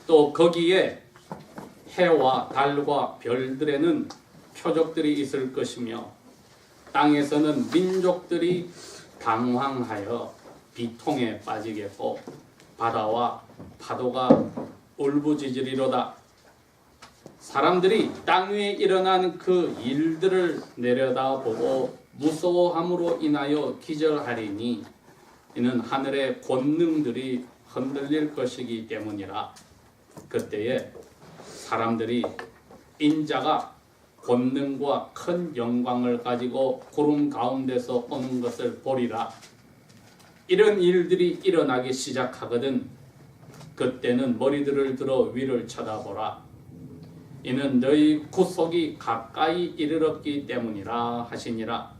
또 거기에 해와 달과 별들에는 표적들이 있을 것이며 땅에서는 민족들이 당황하여 비통에 빠지겠고 바다와 파도가 울부짖으리로다. 사람들이 땅 위에 일어난 그 일들을 내려다보고 무서워함으로 인하여 기절하리니 이는 하늘의 권능들이 흔들릴 것이기 때문이라. 그때에 사람들이 인자가 권능과 큰 영광을 가지고 구름 가운데서 오는 것을 보리라. 이런 일들이 일어나기 시작하거든 그때는 머리들을 들어 위를 쳐다보라. 이는 너희 구속이 가까이 이르렀기 때문이라 하시니라.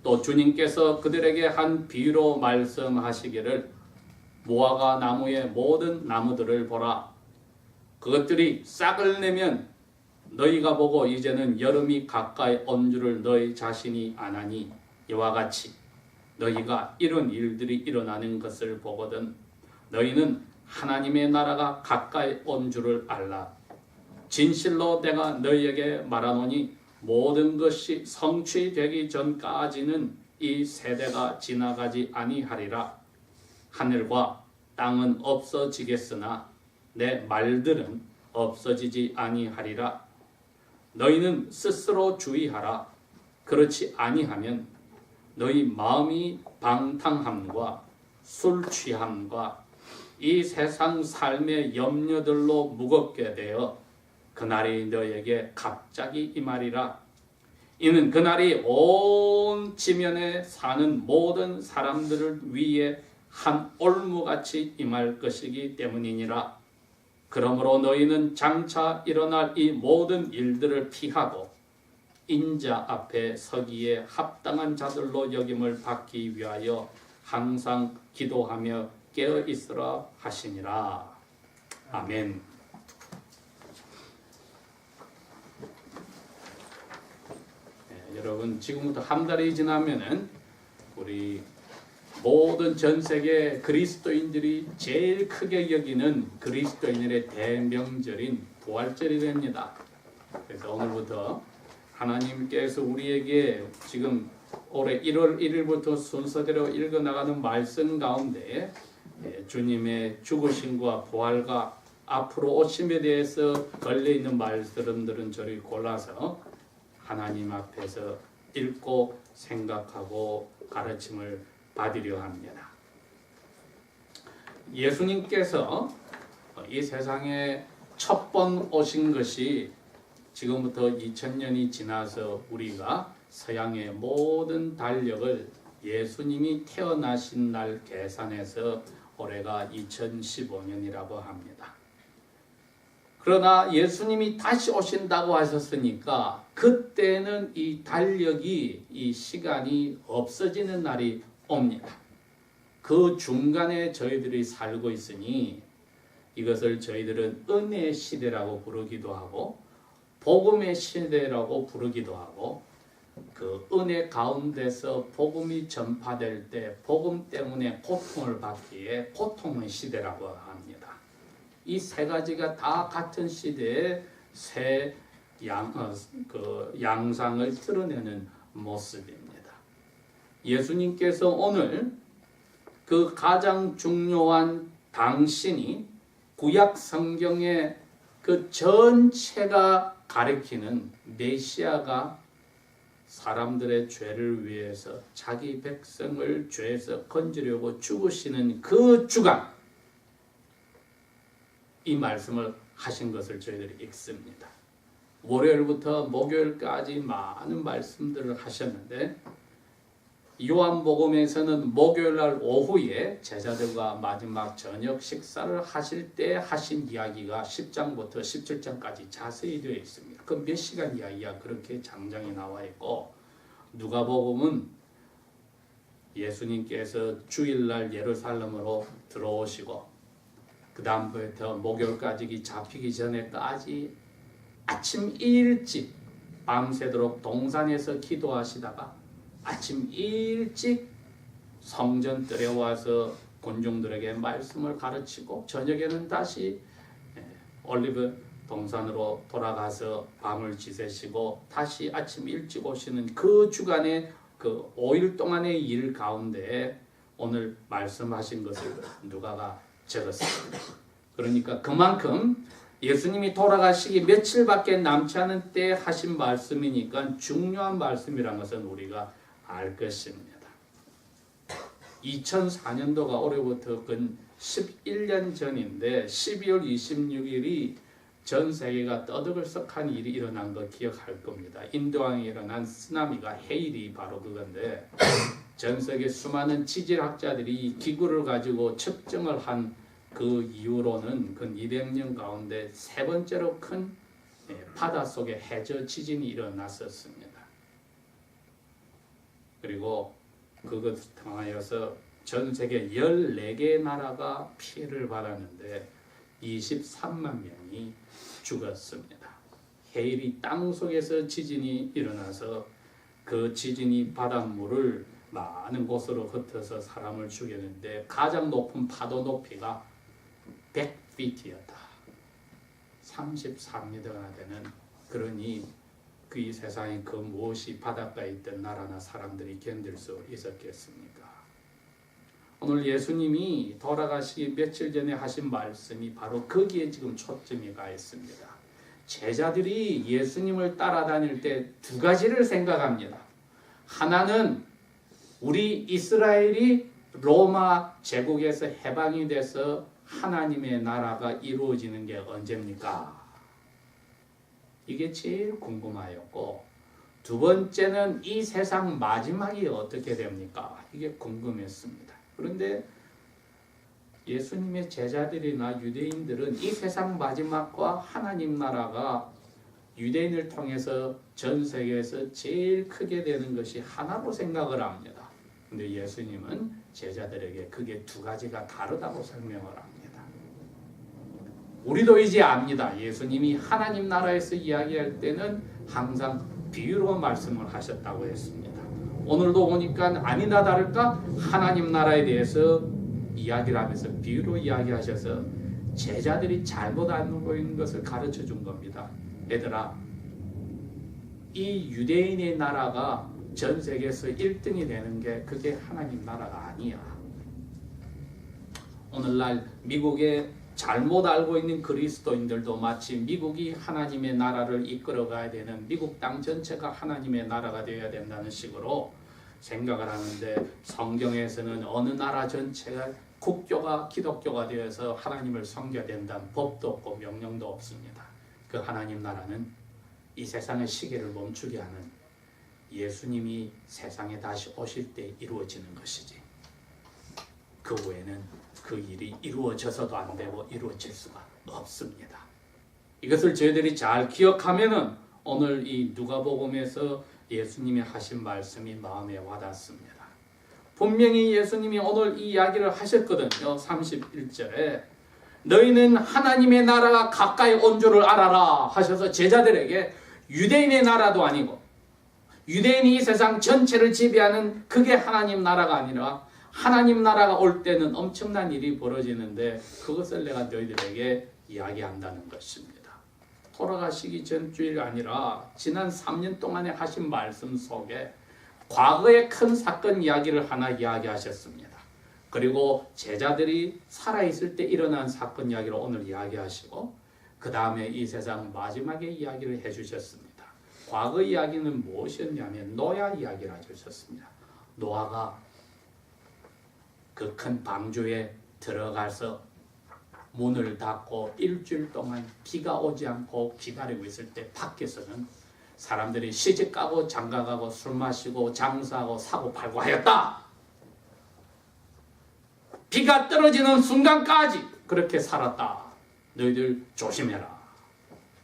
또 주님께서 그들에게 한 비유로 말씀하시기를 무화과 나무의 모든 나무들을 보라. 그것들이 싹을 내면 너희가 보고 이제는 여름이 가까이 온 줄을 너희 자신이 아나니 이와 같이 너희가 이런 일들이 일어나는 것을 보거든 너희는 하나님의 나라가 가까이 온 줄을 알라. 진실로 내가 너희에게 말하노니 모든 것이 성취되기 전까지는 이 세대가 지나가지 아니하리라. 하늘과 땅은 없어지겠으나 내 말들은 없어지지 아니하리라. 너희는 스스로 주의하라. 그렇지 아니하면 너희 마음이 방탕함과 술 취함과 이 세상 삶의 염려들로 무겁게 되어 그날이 너에게 갑자기 임하리라. 이는 그날이 온 지면에 사는 모든 사람들을 위해 한 올무같이 임할 것이기 때문이니라. 그러므로 너희는 장차 일어날 이 모든 일들을 피하고 인자 앞에 서기에 합당한 자들로 여김을 받기 위하여 항상 기도하며 깨어 있으라 하시니라. 아멘. 네, 여러분 지금부터 한 달이 지나면은 우리 모든 전 세계 그리스도인들이 제일 크게 여기는 그리스도인들의 대명절인 부활절이 됩니다. 그래서 오늘부터 하나님께서 우리에게 지금 올해 1월 1일부터 순서대로 읽어나가는 말씀 가운데 주님의 죽으심과 부활과 앞으로 오심에 대해서 걸려있는 말씀들은 저를 골라서 하나님 앞에서 읽고 생각하고 가르침을 받으려 합니다. 예수님께서 이 세상에 첫 번 오신 것이 지금부터 2000년이 지나서 우리가 서양의 모든 달력을 예수님이 태어나신 날 계산해서 올해가 2015년이라고 합니다. 그러나 예수님이 다시 오신다고 하셨으니까 그때는 이 달력이 이 시간이 없어지는 날이 옵니다. 그 중간에 저희들이 살고 있으니 이것을 저희들은 은혜의 시대라고 부르기도 하고 복음의 시대라고 부르기도 하고 그 은혜 가운데서 복음이 전파될 때 복음 때문에 고통을 받기에 고통의 시대라고 합니다. 이 세 가지가 다 같은 시대의 새 양상을 드러내는 모습입니다. 예수님께서 오늘 그 가장 중요한 당신이 구약 성경의 그 전체가 가리키는 메시아가 사람들의 죄를 위해서 자기 백성을 죄에서 건지려고 죽으시는 그 주간 이 말씀을 하신 것을 저희들이 읽습니다. 월요일부터 목요일까지 많은 말씀들을 하셨는데 요한복음에서는 목요일날 오후에 제자들과 마지막 저녁 식사를 하실 때 하신 이야기가 10장부터 17장까지 자세히 되어 있습니다. 그 몇 시간 이야기가 그렇게 장장에 나와 있고 누가복음은 예수님께서 주일날 예루살렘으로 들어오시고 그 다음부터 목요일까지 잡히기 전에까지 아침 일찍 밤새도록 동산에서 기도하시다가 아침 일찍 성전 들에 와서 군중들에게 말씀을 가르치고 저녁에는 다시 올리브 동산으로 돌아가서 밤을 지새시고 다시 아침 일찍 오시는 그 주간의 그 5일 동안의 일 가운데 오늘 말씀하신 것을 누가가 적었습니다. 그러니까 그만큼 예수님이 돌아가시기 며칠밖에 남지 않은 때 하신 말씀이니까 중요한 말씀이라는 것은 우리가 알 것입니다. 2004년도가 올해부터 근 11년 전인데 12월 26일이 전 세계가 떠들썩한 일이 일어난 거 기억할 겁니다. 인도양에 일어난 쓰나미가 해일이 바로 그건데 전 세계 수많은 지질학자들이 기구를 가지고 측정을 한 그 이후로는 근 200년 가운데 세 번째로 큰 바닷속의 해저 지진이 일어났었습니다. 그리고 그것 통하여서 전 세계 14개의 나라가 피해를 받았는데 23만 명이 죽었습니다. 해일이 땅속에서 지진이 일어나서 그 지진이 바닷물을 많은 곳으로 흩어서 사람을 죽였는데 가장 높은 파도 높이가 100feet이었다. 34m가 되는, 그러니 그 이 세상에 그 무엇이 바닷가에 있던 나라나 사람들이 견딜 수 있었겠습니까? 오늘 예수님이 돌아가시기 며칠 전에 하신 말씀이 바로 거기에 지금 초점이 가 있습니다. 제자들이 예수님을 따라다닐 때 두 가지를 생각합니다. 하나는 우리 이스라엘이 로마 제국에서 해방이 돼서 하나님의 나라가 이루어지는 게 언제입니까? 이게 제일 궁금하였고, 두 번째는 이 세상 마지막이 어떻게 됩니까? 이게 궁금했습니다. 그런데 예수님의 제자들이나 유대인들은 이 세상 마지막과 하나님 나라가 유대인을 통해서 전 세계에서 제일 크게 되는 것이 하나로 생각을 합니다. 근데 예수님은 제자들에게 그게 두 가지가 다르다고 설명을 합니다. 우리도 이제 압니다. 예수님이 하나님 나라에서 이야기할 때는 항상 비유로 말씀을 하셨다고 했습니다. 오늘도 보니까 아니나 다를까 하나님 나라에 대해서 이야기를 하면서 비유로 이야기하셔서 제자들이 잘못 알고 있는 것을 가르쳐 준 겁니다. 얘들아, 이 유대인의 나라가 전 세계에서 1등이 되는 게 그게 하나님 나라가 아니야. 오늘날 미국에 잘못 알고 있는 그리스도인들도 마치 미국이 하나님의 나라를 이끌어가야 되는, 미국 땅 전체가 하나님의 나라가 되어야 된다는 식으로 생각을 하는데, 성경에서는 어느 나라 전체가 국교가 기독교가 되어서 하나님을 섬겨야 된다는 법도 없고 명령도 없습니다. 그 하나님 나라는 이 세상의 시계를 멈추게 하는 예수님이 세상에 다시 오실 때 이루어지는 것이지, 그 후에는 그 일이 이루어져서도 안 되고 이루어질 수가 없습니다. 이것을 저희들이 잘 기억하면은 오늘 이 누가복음에서 예수님이 하신 말씀이 마음에 와닿습니다. 분명히 예수님이 오늘 이 이야기를 하셨거든요. 31절에 너희는 하나님의 나라가 가까이 온 줄을 알아라 하셔서 제자들에게 유대인의 나라도 아니고 유대인이 이 세상 전체를 지배하는 그게 하나님 나라가 아니라 하나님 나라가 올 때는 엄청난 일이 벌어지는데 그것을 내가 너희들에게 이야기한다는 것입니다. 돌아가시기 전주일 아니라 지난 3년 동안에 하신 말씀 속에 과거의 큰 사건 이야기를 하나 이야기하셨습니다. 그리고 제자들이 살아있을 때 일어난 사건 이야기를 오늘 이야기하시고 그 다음에 이 세상 마지막의 이야기를 해주셨습니다. 과거 이야기는 무엇이었냐면 노아 이야기를 해주셨습니다. 노아가 그 큰 방주에 들어가서 문을 닫고 일주일 동안 비가 오지 않고 기다리고 있을 때 밖에서는 사람들이 시집가고 장가가고 술 마시고 장사하고 사고 팔고 하였다. 비가 떨어지는 순간까지 그렇게 살았다. 너희들 조심해라.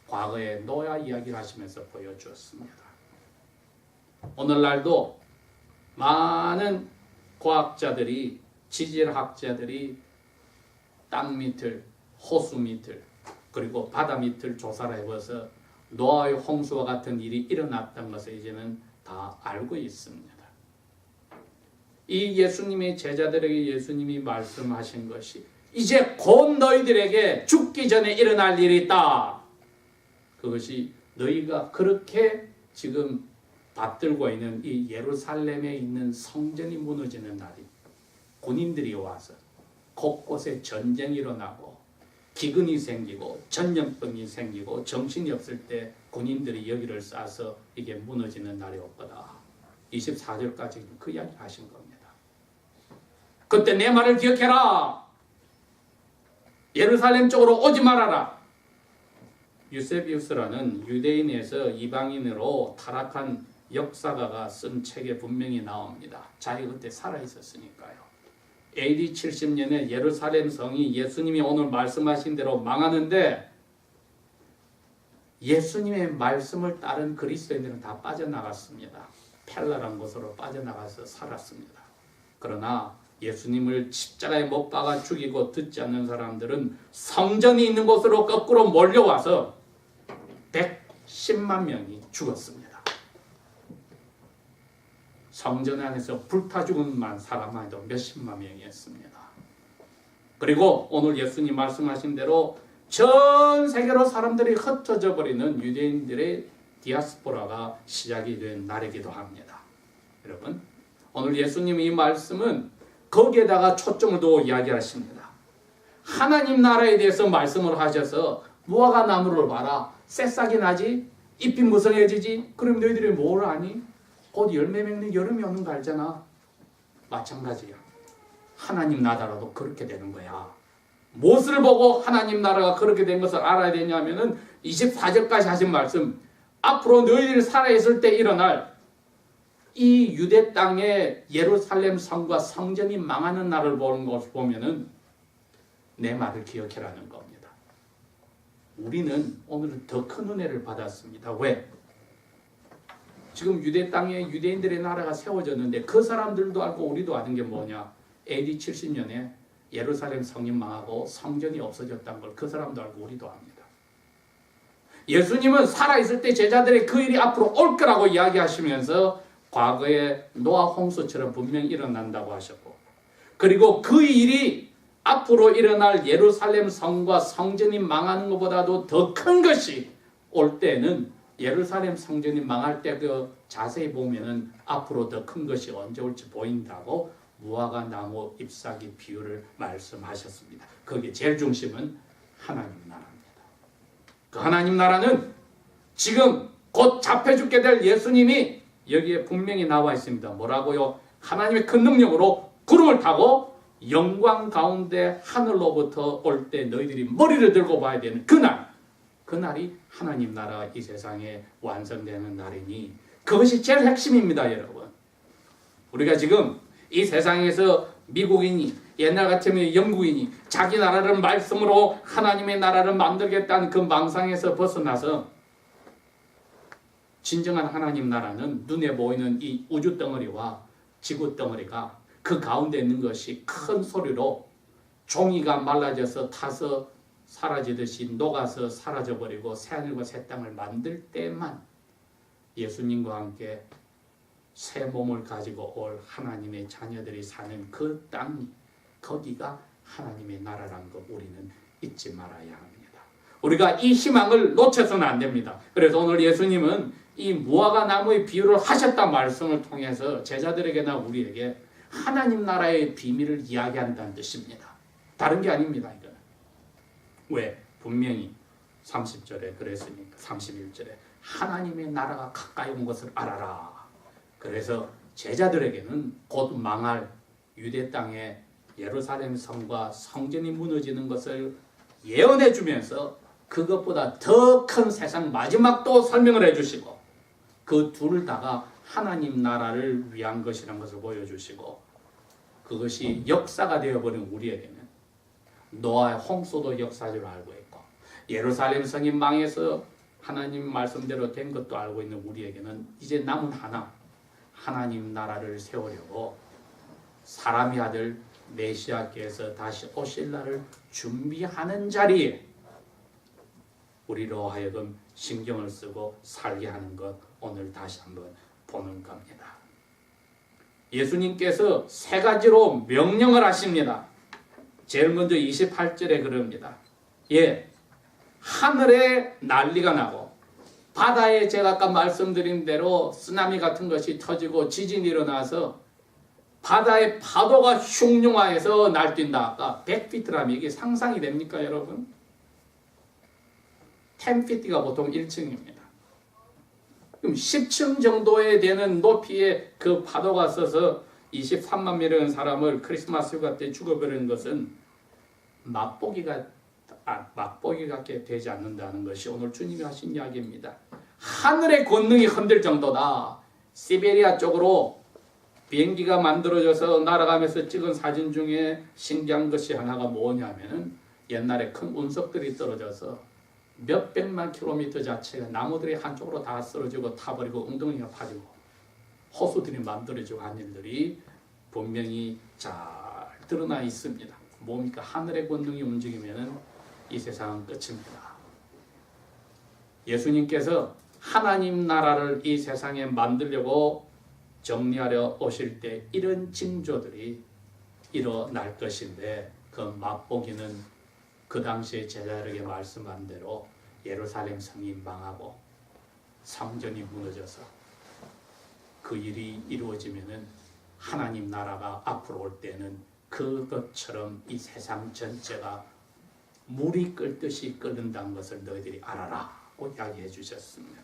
과거의 노아 이야기를 하시면서 보여주었습니다. 오늘날도 많은 과학자들이, 지질학자들이 땅 밑을, 호수 밑을, 그리고 바다 밑을 조사를 해봐서 노아의 홍수와 같은 일이 일어났다는 것을 이제는 다 알고 있습니다. 이 예수님의 제자들에게 예수님이 말씀하신 것이 이제 곧 너희들에게 죽기 전에 일어날 일이 있다. 그것이 너희가 그렇게 지금 받들고 있는 이 예루살렘에 있는 성전이 무너지는 날이, 군인들이 와서 곳곳에 전쟁이 일어나고 기근이 생기고 전염병이 생기고 정신이 없을 때 군인들이 여기를 싸서 이게 무너지는 날이 올 거다. 24절까지 그 이야기 하신 겁니다. 그때 내 말을 기억해라. 예루살렘 쪽으로 오지 말아라. 유세비우스라는 유대인에서 이방인으로 타락한 역사가가 쓴 책에 분명히 나옵니다. 자기가 그때 살아있었으니까요. AD 70년에 예루살렘 성이 예수님이 오늘 말씀하신 대로 망하는데 예수님의 말씀을 따른 그리스도인들은 다 빠져나갔습니다. 펠라란 곳으로 빠져나가서 살았습니다. 그러나 예수님을 십자가에 못 박아 죽이고 듣지 않는 사람들은 성전이 있는 곳으로 거꾸로 몰려와서 110만 명이 죽었습니다. 성전 안에서 불타 죽은 사람만 해도 몇십만 명이었습니다. 그리고 오늘 예수님 말씀하신 대로 전 세계로 사람들이 흩어져 버리는 유대인들의 디아스포라가 시작이 된 날이기도 합니다. 여러분, 오늘 예수님 이 말씀은 거기에다가 초점을 두고 이야기하십니다. 하나님 나라에 대해서 말씀을 하셔서 무화과 나무를 봐라. 새싹이 나지? 잎이 무성해지지? 그럼 너희들이 뭘 아니? 곧 열매 맺는 여름이 오는 거 알잖아. 마찬가지야. 하나님 나라도 그렇게 되는 거야. 무엇을 보고 하나님 나라가 그렇게 된 것을 알아야 되냐면은 24절까지 하신 말씀, 앞으로 너희들이 살아있을 때 일어날 이 유대 땅의 예루살렘 성과 성전이 망하는 날을 보는 것을 보면은 내 말을 기억해라는 겁니다. 우리는 오늘은 더 큰 은혜를 받았습니다. 왜? 지금 유대 땅에 유대인들의 나라가 세워졌는데 그 사람들도 알고 우리도 아는 게 뭐냐? AD 70년에 예루살렘 성이 망하고 성전이 없어졌다는 걸 그 사람도 알고 우리도 압니다. 예수님은 살아있을 때 제자들의 그 일이 앞으로 올 거라고 이야기하시면서 과거에 노아 홍수처럼 분명히 일어난다고 하셨고, 그리고 그 일이 앞으로 일어날 예루살렘 성과 성전이 망하는 것보다도 더 큰 것이 올 때는 예루살렘 성전이 망할 때 그 자세히 보면은 앞으로 더 큰 것이 언제 올지 보인다고 무화과 나무 잎사귀 비유를 말씀하셨습니다. 거기에 제일 중심은 하나님 나라입니다. 그 하나님 나라는 지금 곧 잡혀 죽게 될 예수님이 여기에 분명히 나와 있습니다. 뭐라고요? 하나님의 큰 능력으로 구름을 타고 영광 가운데 하늘로부터 올 때 너희들이 머리를 들고 봐야 되는 그날, 그날이 하나님 나라가 이 세상에 완성되는 날이니 그것이 제일 핵심입니다. 여러분, 우리가 지금 이 세상에서 미국인이, 옛날 같으면 영국인이 자기 나라를 말씀으로 하나님의 나라를 만들겠다는 그 망상에서 벗어나서 진정한 하나님 나라는 눈에 보이는 이 우주 덩어리와 지구 덩어리가 그 가운데 있는 것이 큰 소리로 종이가 말라져서 타서 사라지듯이 녹아서 사라져버리고 새하늘과 새 땅을 만들 때만 예수님과 함께 새 몸을 가지고 올 하나님의 자녀들이 사는 그 땅이, 거기가 하나님의 나라라는 것 우리는 잊지 말아야 합니다. 우리가 이 희망을 놓쳐서는 안 됩니다. 그래서 오늘 예수님은 이 무화과 나무의 비유를 하셨다는 말씀을 통해서 제자들에게나 우리에게 하나님 나라의 비밀을 이야기한다는 뜻입니다. 다른 게 아닙니다. 이거는. 왜? 분명히 30절에 그랬으니까 31절에 하나님의 나라가 가까이 온 것을 알아라. 그래서 제자들에게는 곧 망할 유대 땅의 예루살렘 성과 성전이 무너지는 것을 예언해 주면서 그것보다 더 큰 세상 마지막도 설명을 해주시고 그 둘을 다가 하나님 나라를 위한 것이라는 것을 보여주시고, 그것이 역사가 되어버린 우리에게는 노아의 홍수도 역사인 줄 알고 있고 예루살렘 성이 망해서 하나님 말씀대로 된 것도 알고 있는 우리에게는 이제 남은 하나, 하나님 나라를 세우려고 사람의 아들 메시아께서 다시 오실 날을 준비하는 자리에 우리로 하여금 신경을 쓰고 살게 하는 것, 오늘 다시 한번 보는 겁니다. 예수님께서 세 가지로 명령을 하십니다. 제일 먼저 28절에 그럽니다. 예, 하늘에 난리가 나고 바다에 제가 아까 말씀드린 대로 쓰나미 같은 것이 터지고 지진이 일어나서 바다의 파도가 흉흉하여서 날뛴다. 아까 100피트라면 이게 상상이 됩니까, 여러분? 10피트가 보통 1층입니다. 그럼 10층 정도에 되는 높이의 그 파도가 써서 23만 명이라는 사람을 크리스마스 휴가 때 죽어버리는 것은 맛보기밖에 되지 않는다는 것이 오늘 주님이 하신 이야기입니다. 하늘의 권능이 흔들 정도다. 시베리아 쪽으로 비행기가 만들어져서 날아가면서 찍은 사진 중에 신기한 것이 하나가 뭐냐면은 옛날에 큰 운석들이 떨어져서 몇백만 킬로미터 자체가 나무들이 한쪽으로 다 쓰러지고 타버리고 엉덩이가 파지고 호수들이 만들어지고 한 일들이 분명히 잘 드러나 있습니다. 뭡니까? 하늘의 권능이 움직이면은 이 세상은 끝입니다. 예수님께서 하나님 나라를 이 세상에 만들려고 정리하려 오실 때 이런 징조들이 일어날 것인데 그 맛보기는 그 당시에 제자들에게 말씀한 대로 예루살렘 성이 망하고 성전이 무너져서 그 일이 이루어지면은 하나님 나라가 앞으로 올 때는 그것처럼 이 세상 전체가 물이 끓듯이 끓는다는 것을 너희들이 알아라고 이야기해 주셨습니다.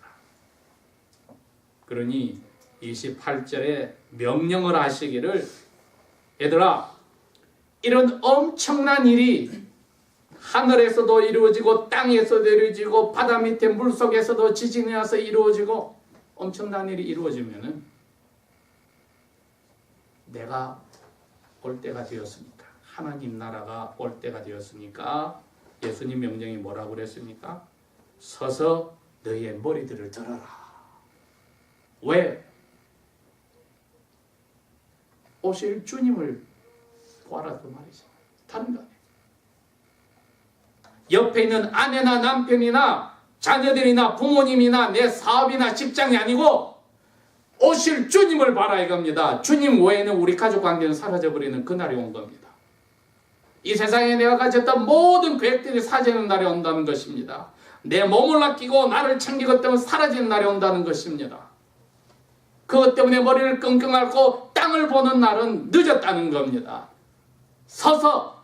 그러니 28절에 명령을 하시기를 얘들아 이런 엄청난 일이 하늘에서도 이루어지고 땅에서도 이루어지고 바다 밑에 물속에서도 지진이 와서 이루어지고 엄청난 일이 이루어지면은 내가 올 때가 되었으니까 하나님 나라가 올 때가 되었으니까 예수님 명령이 뭐라고 그랬습니까? 서서 너희의 머리들을 들어라. 왜? 오실 주님을 보아라 그 말이죠. 다른 거 아니에요. 옆에 있는 아내나 남편이나 자녀들이나 부모님이나 내 사업이나 직장이 아니고 오실 주님을 봐라 이겁니다. 주님 외에는 우리 가족 관계는 사라져버리는 그날이 온 겁니다. 이 세상에 내가 가졌던 모든 계획들이 사라지는 날이 온다는 것입니다. 내 몸을 아끼고 나를 챙기기 때문에 사라지는 날이 온다는 것입니다. 그것 때문에 머리를 끙끙 앓고 땅을 보는 날은 늦었다는 겁니다. 서서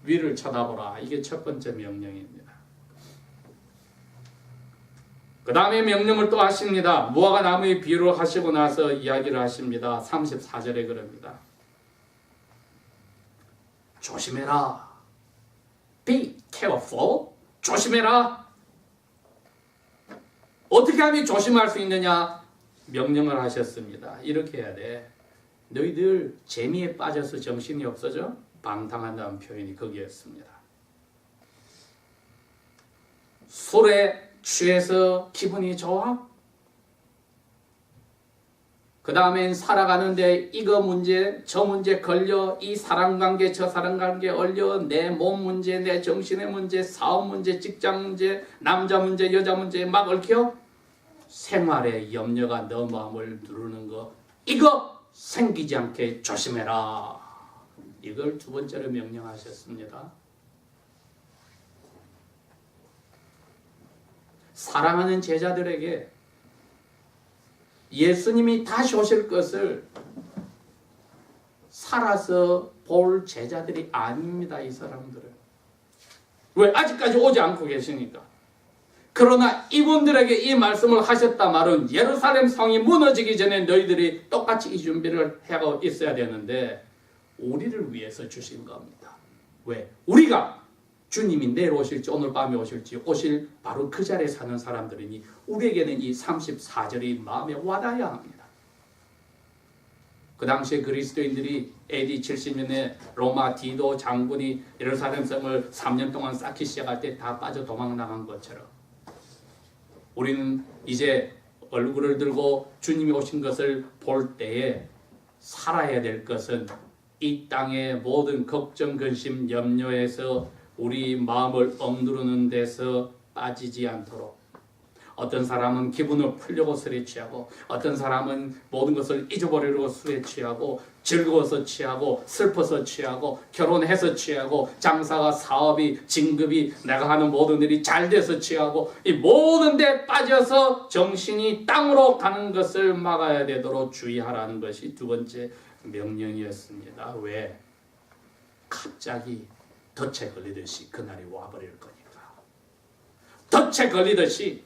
위를 쳐다보라. 이게 첫 번째 명령입니다. 그 다음에 명령을 또 하십니다. 무화과 나무의 비유를 하시고 나서 이야기를 하십니다. 34절에 그럽니다. 조심해라. Be careful. 조심해라. 어떻게 하면 조심할 수 있느냐? 명령을 하셨습니다. 이렇게 해야 돼. 너희들 재미에 빠져서 정신이 없어져? 방탕한다는 표현이 거기였습니다. 술에 취해서 기분이 좋아? 그 다음엔 살아가는데 이거 문제 저 문제 걸려 이 사람관계 저 사람관계 걸려 내 몸 문제 내 정신의 문제 사업 문제 직장 문제 남자 문제 여자 문제 막 얽혀? 생활의 염려가 너 마음을 누르는 거 이거 생기지 않게 조심해라. 이걸 두 번째로 명령하셨습니다. 사랑하는 제자들에게 예수님이 다시 오실 것을 살아서 볼 제자들이 아닙니다. 이 사람들은. 왜? 아직까지 오지 않고 계시니까. 그러나 이분들에게 이 말씀을 하셨다 말은 예루살렘 성이 무너지기 전에 너희들이 똑같이 이 준비를 하고 있어야 되는데 우리를 위해서 주신 겁니다. 왜? 우리가 주님이 내일 오실지 오늘 밤에 오실지 오실 바로 그 자리에 사는 사람들이니 우리에게는 이 34절이 마음에 와닿아야 합니다. 그 당시에 그리스도인들이 AD 70년에 로마 디도 장군이 예루살렘 성을 3년 동안 쌓기 시작할 때 다 빠져 도망나간 것처럼 우리는 이제 얼굴을 들고 주님이 오신 것을 볼 때에 살아야 될 것은 이 땅의 모든 걱정, 근심, 염려에서 우리 마음을 억누르는 데서 빠지지 않도록 어떤 사람은 기분을 풀려고 술에 취하고 어떤 사람은 모든 것을 잊어버리려고 술에 취하고 즐거워서 취하고 슬퍼서 취하고 결혼해서 취하고 장사가 사업이 진급이 내가 하는 모든 일이 잘 돼서 취하고 이 모든 데 빠져서 정신이 땅으로 가는 것을 막아야 되도록 주의하라는 것이 두 번째 명령이었습니다. 왜? 갑자기 덫에 걸리듯이 그날이 와버릴 거니까. 덫에 걸리듯이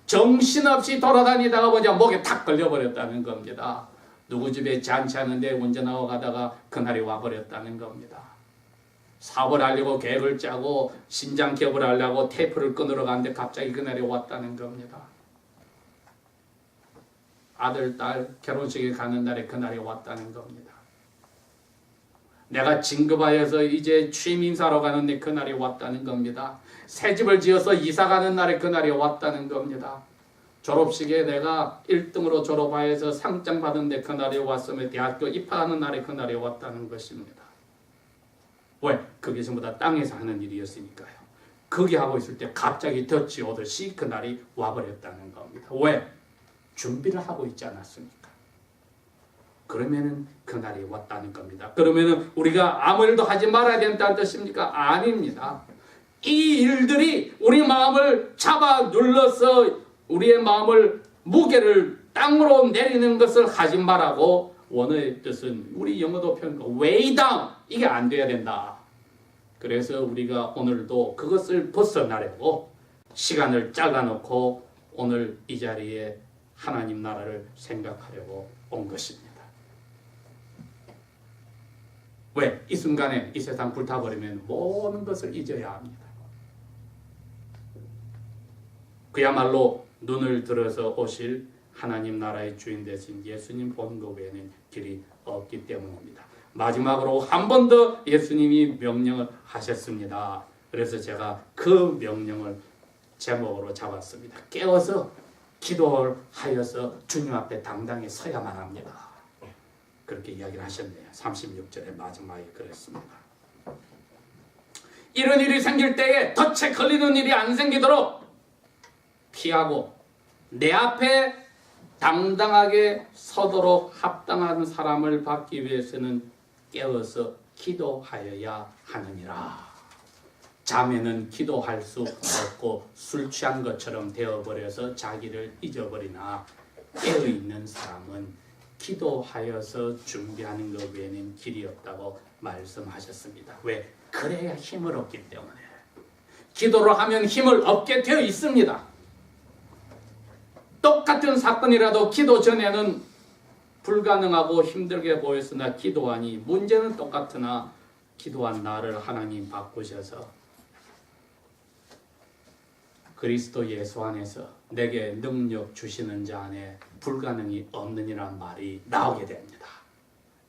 정신없이 돌아다니다가 보자 목에 탁 걸려버렸다는 겁니다. 누구 집에 잔치하는데 운전하고 가다가 그날이 와버렸다는 겁니다. 사업을 하려고 계획을 짜고 신장 기업을 하려고 테이프를 끊으러 가는데 갑자기 그날이 왔다는 겁니다. 아들, 딸 결혼식에 가는 날에 그날이 왔다는 겁니다. 내가 진급하여서 이제 취임 인사하러 가는데 그날이 왔다는 겁니다. 새 집을 지어서 이사 가는 날에 그날이 왔다는 겁니다. 졸업식에 내가 1등으로 졸업하여서 상장 받은데 그날이 왔으면 대학교 입학하는 날에 그날이 왔다는 것입니다. 왜? 그게 전부 다 땅에서 하는 일이었으니까요. 거기 하고 있을 때 갑자기 덫이 오듯이 그날이 와버렸다는 겁니다. 왜? 준비를 하고 있지 않았습니까? 그러면은 그날이 왔다는 겁니다. 그러면은 우리가 아무 일도 하지 말아야 된다는 뜻입니까? 아닙니다. 이 일들이 우리 마음을 잡아 눌러서 우리의 마음을 무게를 땅으로 내리는 것을 하지 말라고 원어의 뜻은 우리 영어도 표현과 way down 이게 안 돼야 된다. 그래서 우리가 오늘도 그것을 벗어나려고 시간을 잘라놓고 오늘 이 자리에 하나님 나라를 생각하려고 온 것입니다. 왜? 이 순간에 이 세상 불타버리면 모든 것을 잊어야 합니다. 그야말로 눈을 들어서 오실 하나님 나라의 주인 되신 예수님 보는 것 외에는 길이 없기 때문입니다. 마지막으로 한 번 더 예수님이 명령을 하셨습니다. 그래서 제가 그 명령을 제목으로 잡았습니다. 깨어서 기도를 하여서 주님 앞에 당당히 서야만 합니다. 그렇게 이야기를 하셨네요. 36절의 마지막에 그랬습니다. 이런 일이 생길 때에 덫에 걸리는 일이 안 생기도록 피하고 내 앞에 당당하게 서도록 합당한 사람을 받기 위해서는 깨어서 기도하여야 하느니라. 잠에는 기도할 수 없고 술 취한 것처럼 되어버려서 자기를 잊어버리나 깨어있는 사람은 기도하여서 준비하는 것 외에는 길이 없다고 말씀하셨습니다. 왜? 그래야 힘을 얻기 때문에. 기도를 하면 힘을 얻게 되어 있습니다. 똑같은 사건이라도 기도 전에는 불가능하고 힘들게 보였으나 기도하니 문제는 똑같으나 기도한 나를 하나님 바꾸셔서 그리스도 예수 안에서 내게 능력 주시는 자 안에 불가능이 없느니란 말이 나오게 됩니다.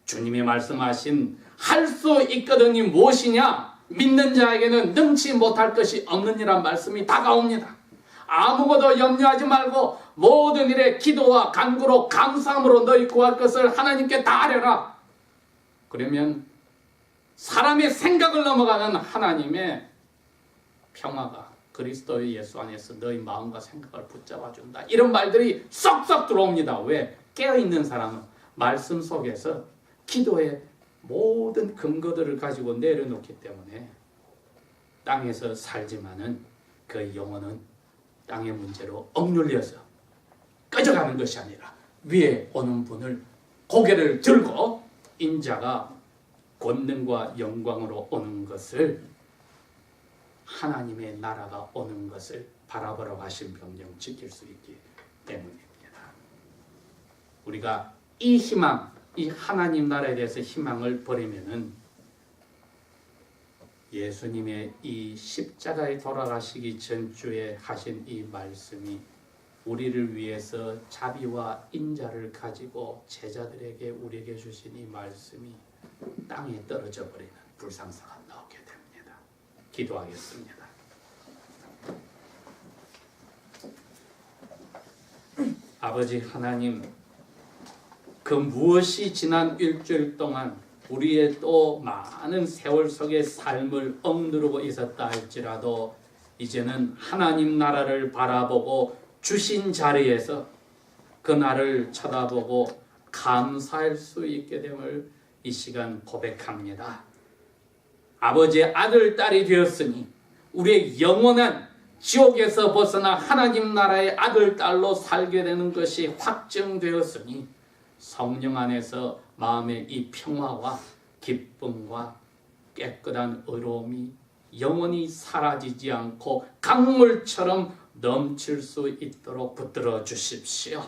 주님이 말씀하신 할 수 있거든이 무엇이냐? 믿는 자에게는 능치 못할 것이 없느니란 말씀이 다가옵니다. 아무것도 염려하지 말고 모든 일에 기도와 간구로 감사함으로 너희 구할 것을 하나님께 다 아뢰라. 그러면 사람의 생각을 넘어가는 하나님의 평화가 그리스도의 예수 안에서 너희 마음과 생각을 붙잡아준다. 이런 말들이 쏙쏙 들어옵니다. 왜? 깨어있는 사람은 말씀 속에서 기도의 모든 근거들을 가지고 내려놓기 때문에 땅에서 살지만은 그 영혼은 땅의 문제로 억눌려서 꺼져가는 것이 아니라 위에 오는 분을 고개를 들고 인자가 권능과 영광으로 오는 것을 하나님의 나라가 오는 것을 바라보러 가신 명령 지킬 수 있기 때문입니다. 우리가 이 희망, 이 하나님 나라에 대해서 희망을 버리면은 예수님의 이 십자가에 돌아가시기 전주에 하신 이 말씀이 우리를 위해서 자비와 인자를 가지고 제자들에게 우리에게 주신 이 말씀이 땅에 떨어져 버리는 불상사가 나오게 됩니다. 기도하겠습니다. 아버지 하나님, 그 무엇이 지난 일주일 동안 우리의 또 많은 세월 속의 삶을 억누르고 있었다 할지라도 이제는 하나님 나라를 바라보고 주신 자리에서 그 나를 쳐다보고 감사할 수 있게 됨을 이 시간 고백합니다. 아버지의 아들, 딸이 되었으니 우리의 영원한 지옥에서 벗어나 하나님 나라의 아들, 딸로 살게 되는 것이 확정되었으니 성령 안에서 마음의 이 평화와 기쁨과 깨끗한 의로움이 영원히 사라지지 않고 강물처럼 넘칠 수 있도록 붙들어 주십시오.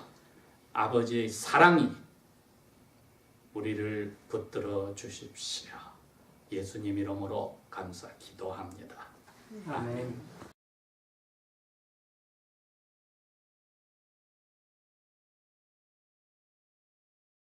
아버지의 사랑이 우리를 붙들어 주십시오. 예수님 이름으로 감사 기도합니다. 아멘.